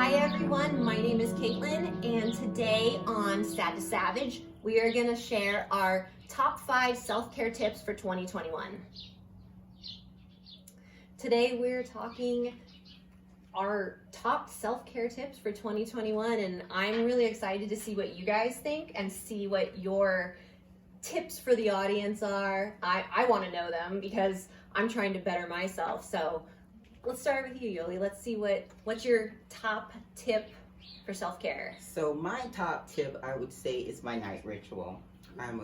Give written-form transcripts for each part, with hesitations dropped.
Hi everyone, my name is Caitlin, and today on Sad to Savage, we are going to share our top 5 self-care tips for 2021. Today we're talking our top self-care tips for 2021, and I'm really excited to see what you guys think and see what your tips for the audience are. I want to know them because I'm trying to better myself. So let's start with you, Yoli. Let's see what's your top tip for self-care. So my top tip, I would say, is my night ritual. I'm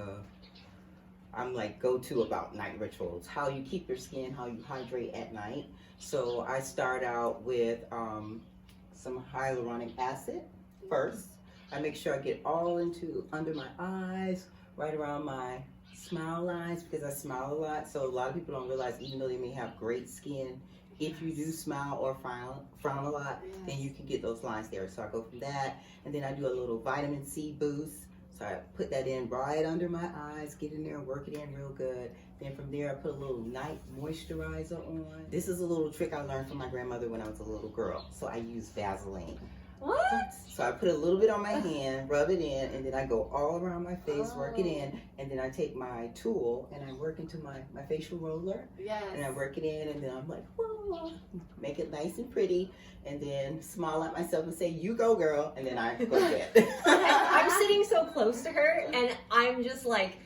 like go-to about night rituals. How you keep your skin, how you hydrate at night. So I start out with some hyaluronic acid first. I make sure I get all under my eyes, right around my smile lines, because I smile a lot. So a lot of people don't realize, even though they may have great skin, if you do smile or frown a lot, then you can get those lines there. So I go from that, and then I do a little vitamin C boost. So I put that in right under my eyes, get in there and work it in real good. Then from there, I put a little night moisturizer on. This is a little trick I learned from my grandmother when I was a little girl. So I use Vaseline. What? So I put a little bit on my hand, rub it in, and then I go all around my face, work it in, and then I take my tool and I work into my facial roller. Yes. And I work it in, and then I'm like, whoa, make it nice and pretty, and then smile at myself and say, you go girl, and then I go to bed. I'm sitting so close to her, and I'm just like,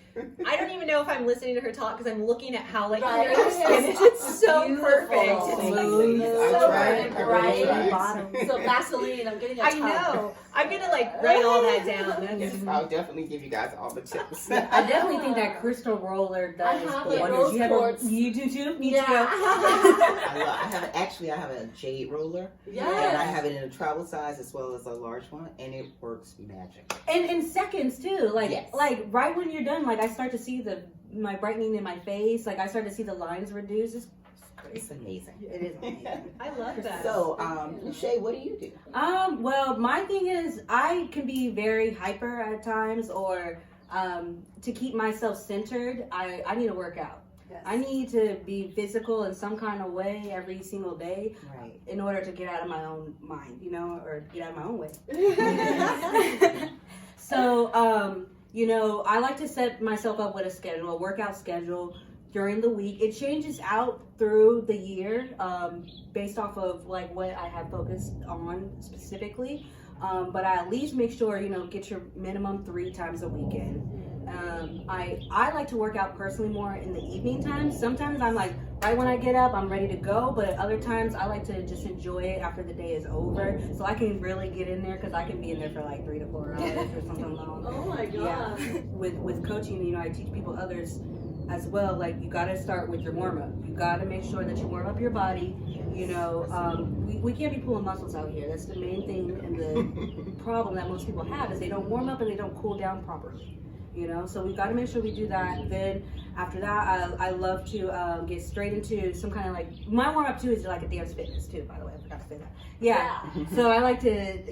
I don't even know if I'm listening to her talk because I'm looking at how like clear her skin is. It's so perfect. It's Smooth. so I perfect. tried. So Vaseline, I'm getting a I tub. know. I'm gonna like write all that down. Yes, I'll definitely give you guys all the tips. I definitely think that crystal roller does I have wonders. it, rose quartz. You do too? Me Yeah. I have a jade roller. Yes. And I have it in a travel size as well as a large one, and it works magic. And in seconds too. Like Yes. like right when you're done, like I start to see my brightening in my face. Like I start to see the lines reduce. It's amazing. It is amazing. I love that. So, Shay, what do you do? Well, my thing is I can be very hyper at times, or to keep myself centered, I need to work out. Yes. I need to be physical in some kind of way every single day Right. in order to get out of my own mind, or get out of my own way. So, I like to set myself up with a schedule, a workout schedule during the week. It changes out through the year based off of like what I have focused on specifically. But I at least make sure, get your minimum 3 times a weekend. I like to work out personally more in the evening times. Sometimes I'm like, right when I get up, I'm ready to go. But at other times, I like to just enjoy it after the day is over. So I can really get in there because I can be in there for like 3 to 4 hours or something long. Oh my God. Yeah. With coaching, I teach people others as well. Like you got to start with your warm up. You got to make sure that you warm up your body. We can't be pulling muscles out here. That's the main thing, and the problem that most people have is they don't warm up and they don't cool down properly. So we've got to make sure we do that. Then after that, I love to get straight into some kind of like, my warm up too is like a dance fitness too, by the way. I forgot to say that. Yeah. So I like to,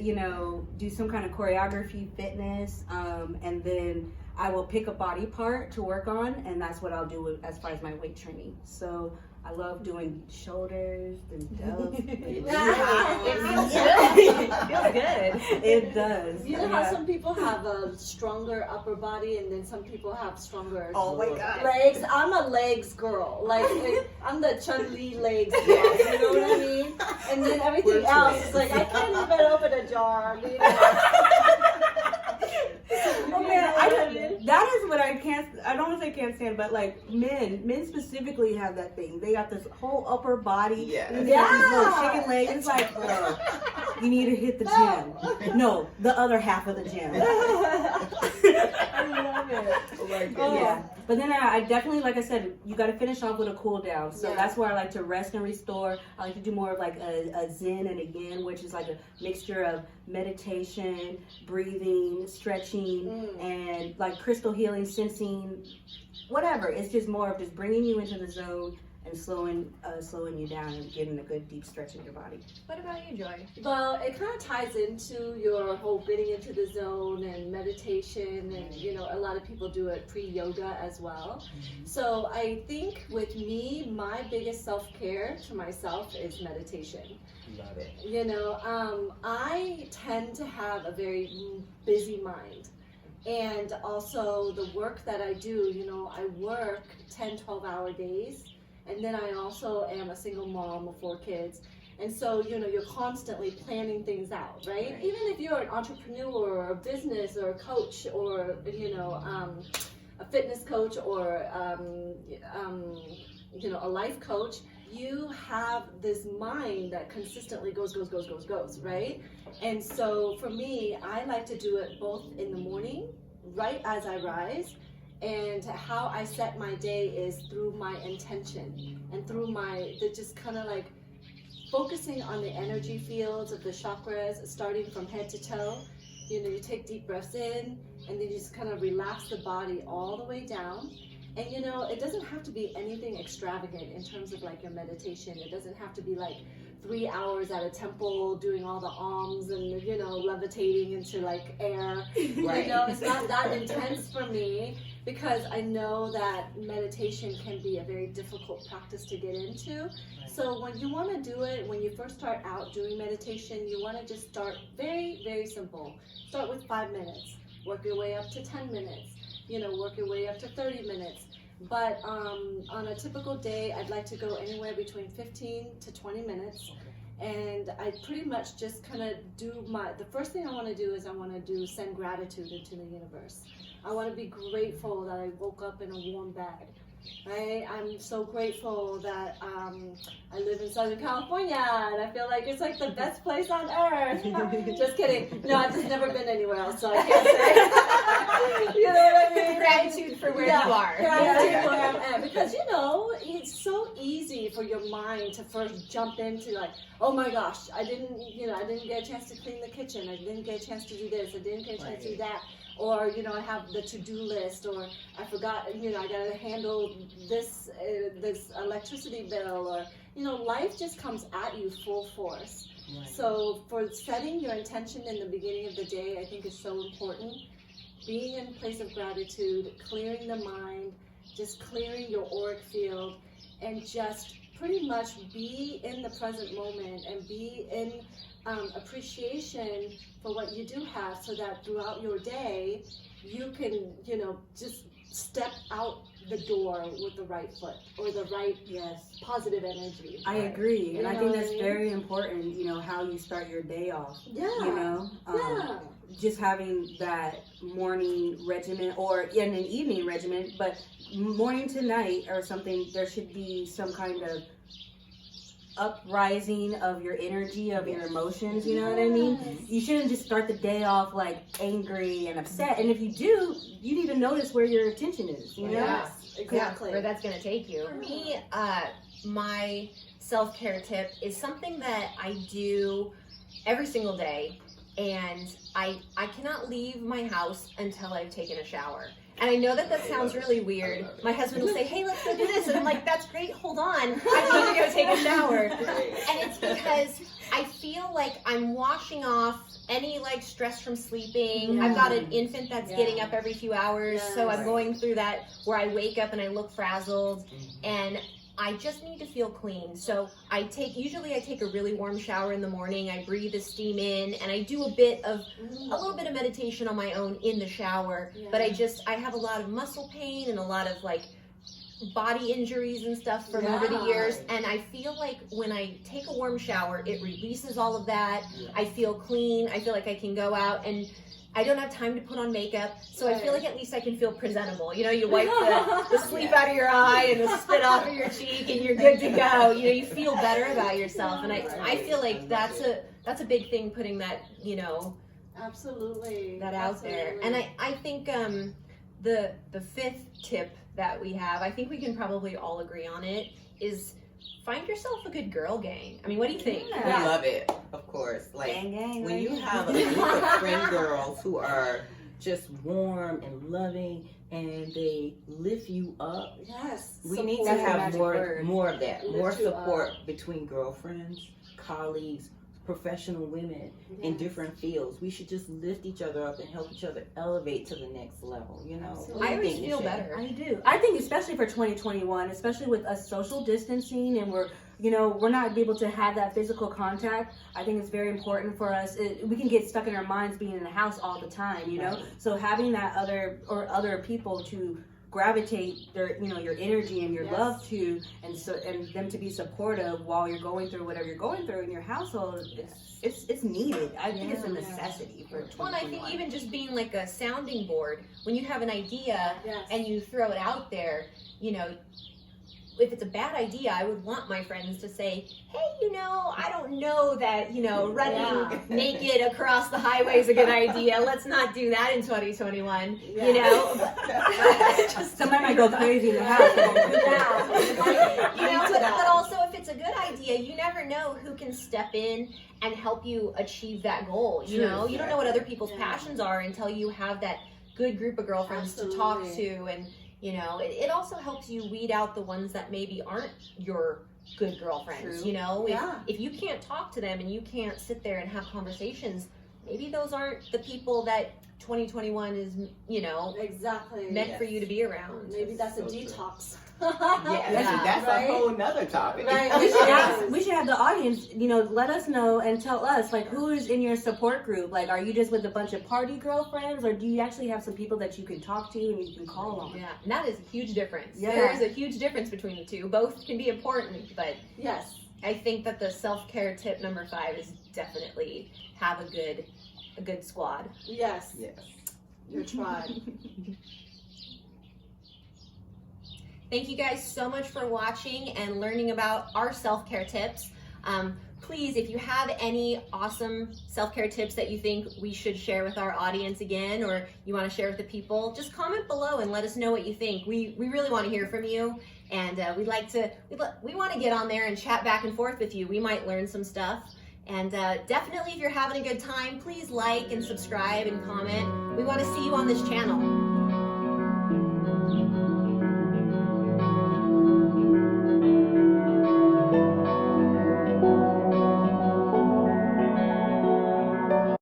do some kind of choreography fitness. And then I will pick a body part to work on, and that's what I'll do as far as my weight training. So I love doing shoulders and delts. It feels good. It feels good. It does. You know how some people have a stronger upper body and then some people have stronger legs? I'm a legs girl. Like I'm the Chun-Li legs girl. You know what I mean? And then everything else is like I can't even open a jar. Oh man, that is what I don't want to say can't stand, but like men specifically have that thing. They got this whole upper body. Yeah. And they got these little chicken legs. It's like, bro, you need to hit the gym. No, the other half of the gym. I love it. Oh my goodness. Yeah. But then I definitely, like I said, you got to finish off with a cool down. So that's where I like to rest and restore. I like to do more of like a zen and a yin, which is like a mixture of meditation, breathing, stretching, and like crystal healing, sensing, whatever. It's just more of just bringing you into the zone and slowing you down and getting a good deep stretch in your body. What about you, Joy? Well, it kind of ties into your whole getting into the zone and meditation, and you know, a lot of people do it pre-yoga as well. So I think with me, my biggest self-care to myself is meditation. Love it. You know, I tend to have a very busy mind. And also the work that I do, you know, I work 10, 12-hour days. And then I also am a single mom of 4 kids. And so, you know, you're constantly planning things out, right? Even if you're an entrepreneur or a business or a coach or, you know, a fitness coach or, you know, a life coach, you have this mind that consistently goes, right? And so for me, I like to do it both in the morning, right as I rise, and how I set my day is through my intention and through just kind of like focusing on the energy fields of the chakras, starting from head to toe. You know, you take deep breaths in, and then you just kind of relax the body all the way down. And you know, it doesn't have to be anything extravagant in terms of like your meditation. It doesn't have to be like 3 hours at a temple doing all the alms and, you know, levitating into like air. Right. You know, it's not that intense for me, because I know that meditation can be a very difficult practice to get into. Right. So when you want to do it, when you first start out doing meditation, you want to just start very, very simple. Start with 5 minutes, work your way up to 10 minutes, you know, work your way up to 30 minutes. But on a typical day, I'd like to go anywhere between 15 to 20 minutes. And I pretty much just kind of do the first thing I want to do is I want to send gratitude into the universe. I want to be grateful that I woke up in a warm bed, right? I'm so grateful that I live in Southern California, and I feel like it's like the best place on earth. Just kidding. No, I've just never been anywhere else, so I can't say. You know what I mean? Gratitude for where you are. Gratitude where I'm at. Because, you know, it's so easy for your mind to first jump into like, oh my gosh, I didn't get a chance to clean the kitchen. I didn't get a chance to do this. I didn't get a chance to do that. Or, you know, I have the to-do list, or I forgot, you know, I got to handle this electricity bill, or, you know, life just comes at you full force. Right. So for setting your intention in the beginning of the day, I think is so important. Being in a place of gratitude, clearing the mind, just clearing your auric field, and just pretty much be in the present moment and be in appreciation for what you do have, so that throughout your day you can, you know, just step out the door with the right foot, or the right positive energy. I agree, and I think that's very important, you know, how you start your day off. Yeah. You know, just having that morning regimen, or in an evening regimen, but morning to night or something, there should be some kind of uprising of your energy, of your emotions, you know what I mean? You shouldn't just start the day off like angry and upset. And if you do, you need to notice where your attention is, you know? Yes, exactly. Where that's gonna take you. For me, my self-care tip is something that I do every single day, and I cannot leave my house until I've taken a shower. And I know that sounds really weird. My husband will say, hey, let's go do this. And I'm like, that's great, hold on. I need to go take a shower. And it's because I feel like I'm washing off any like stress from sleeping. I've got an infant that's getting up every few hours. So I'm going through that where I wake up and I look frazzled. And I just need to feel clean. So usually I take a really warm shower in the morning. I breathe the steam in, and I do a little bit of meditation on my own in the shower. Yeah. But I have a lot of muscle pain and a lot of like body injuries and stuff from over the years. And I feel like when I take a warm shower, it releases all of that. Yeah. I feel clean. I feel like I can go out, and I don't have time to put on makeup, so I feel like at least I can feel presentable. You know, you wipe the sleep out of your eye and the spit off of your cheek, and you're good to go. You know, you feel better about yourself, and I feel like that's a big thing, putting that, you know, absolutely, that out there. And I think the fifth tip that we have, I think we can probably all agree on it, is find yourself a good girl gang. I mean, what do you think? Yeah. We love it, of course. Like, gang, when you have a group of friend girls who are just warm and loving, and they lift you up. Yes. We need to That's the have magic word. more of that, more Lift you support between girlfriends, colleagues, professional women in Yes. different fields. We should just lift each other up and help each other elevate to the next level, you know? Absolutely. What do I you always think, feel Michelle? better. I do. I think especially for 2021, especially with us social distancing and we're not able to have that physical contact. I think it's very important for us. We can get stuck in our minds being in the house all the time, you know? Right. So having that other people to gravitate your energy and your Yes. love to, and them to be supportive while you're going through whatever you're going through in your household, it's needed. I think it's a Yeah. necessity for 2021. Well, and I think even just being like a sounding board, when you have an idea Yes. and you throw it out there, if it's a bad idea, I would want my friends to say, hey, I don't know that, running Yeah. naked across the highway is a good idea. Let's not do that in 2021, Just, Somebody might go crazy in the house. but also if it's a good idea, you never know who can step in and help you achieve that goal. You True. know, you don't know what other people's Yeah. passions are until you have that good group of girlfriends to talk to, and it also helps you weed out the ones that maybe aren't your good girlfriends. True. If you can't talk to them and you can't sit there and have conversations, maybe those aren't the people that 2021 is Exactly. meant for you to be around. Maybe that's a So true. detox. Yeah, that's Right? a whole nother topic. Right. We should have the audience, let us know and tell us, like, who is in your support group? Like, are you just with a bunch of party girlfriends, or do you actually have some people that you can talk to and you can call on? Yeah, and that is a huge difference. Yeah. There is a huge difference between the two. Both can be important, but Yes. I think that the self-care tip number 5 is definitely have a good squad. Yes. Yes. Your tribe. Thank you guys so much for watching and learning about our self-care tips. Please, if you have any awesome self-care tips that you think we should share with our audience again, or you want to share with the people, just comment below and let us know what you think. We really want to hear from you, and we want to get on there and chat back and forth with you. We might learn some stuff. And definitely, if you're having a good time, please like and subscribe and comment. We want to see you on this channel.